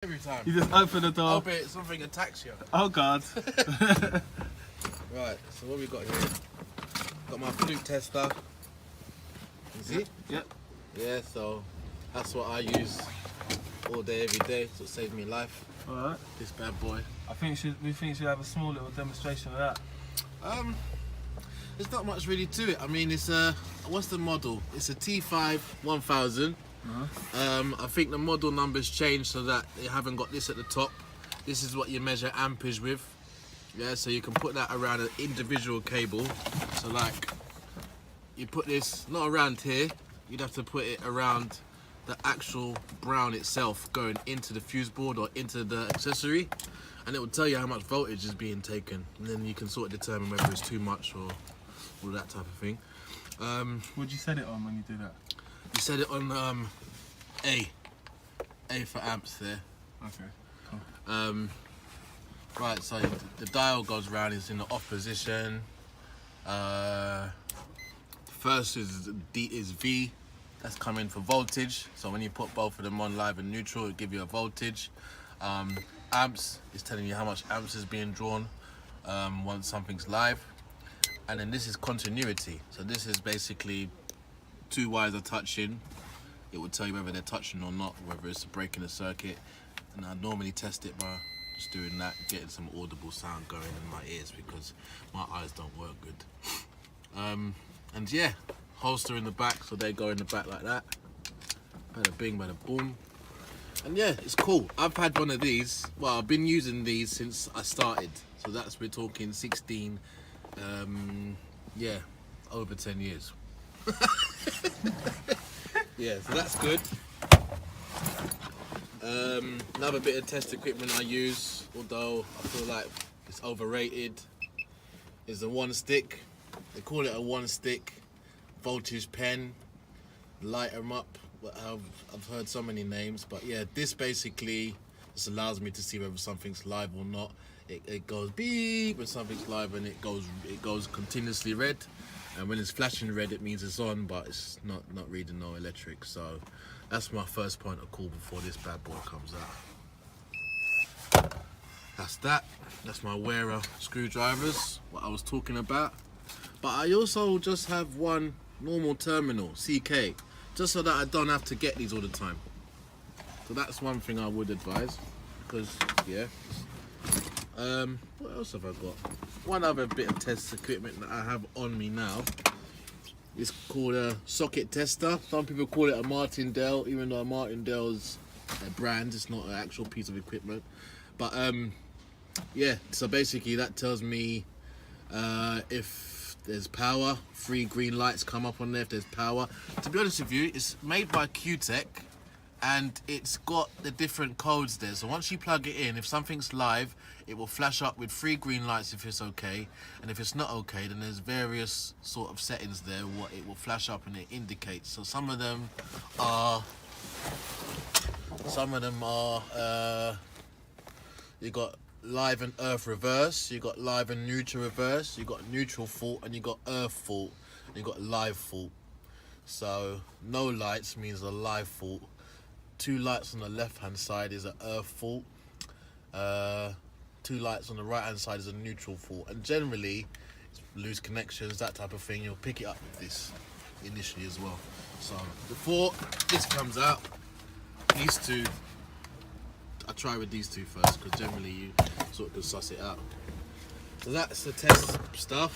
Every time. You just open the door. Open it, something attacks you. Oh God. Right, so what we got here? Got my flute tester. You see? Yep. Yeah, so that's what I use all day, every day. So it saves me life. Alright. This bad boy. We think you should have a small little demonstration of that. There's not much really to it. I mean, it's a, what's the model? It's a T5 1000. I think the model numbers changed so that they haven't got this at the top. This is what you measure ampage with. Yeah, so you can put that around an individual cable. So like, you put this not around here, you'd have to put it around the actual brown itself going into the fuse board or into the accessory, and it will tell you how much voltage is being taken, and then you can sort of determine whether it's too much or all that type of thing. What'd you set it on when you do that? You set it on A for amps there. Okay, cool. Right, so the dial goes round, it's in the off position. First is V, that's coming for voltage. So when you put both of them on live and neutral, it'll give you a voltage. Amps is telling you how much amps is being drawn once something's live. And then this is continuity. So this is basically two wires are touching. It will tell you whether they're touching or not, whether it's breaking a circuit. And I normally test it by just doing that, getting some audible sound going in my ears because my eyes don't work good. And yeah, holster in the back, so they go in the back like that. Bada bing, bada boom. And yeah, it's cool. I've had one of these. Well, I've been using these since I started. So we're talking 16, yeah, over 10 years. Yeah, so that's good. Another bit of test equipment I use, although I feel like it's overrated, is a one stick. They call it a one stick voltage pen, light 'em up. I've heard so many names, but yeah, this basically just allows me to see whether something's live or not. It goes beep when something's live, and it goes continuously red. And when it's flashing red, it means it's on, but it's not reading no electric. So that's my first point of call before this bad boy comes out. That's that. That's my wearer screwdrivers, what I was talking about. But I also just have one normal terminal, CK, just so that I don't have to get these all the time. So that's one thing I would advise, because yeah. What else have I got? One other bit of test equipment that I have on me now is called a socket tester. Some people call it a Martindale, even though a Martindale is a brand, it's not an actual piece of equipment. But yeah, so basically that tells me if there's power, 3 green lights come up on there if there's power. To be honest with you, it's made by Q-Tech, and it's got the different codes there. So once you plug it in, if something's live, it will flash up with 3 green lights if it's okay, and if it's not okay, then there's various sort of settings there what it will flash up and it indicates. So some of them are you got live and earth reverse, you got live and neutral reverse, you got neutral fault, and you got earth fault, and you got live fault. So no lights means a live fault. 2 lights on the left hand side is an earth fault. 2 lights on the right hand side is a neutral fault. And generally, loose connections, that type of thing, you'll pick it up with this initially as well. So before this comes out, these two, I try with these two first, because generally you sort of can suss it out. So that's the test stuff.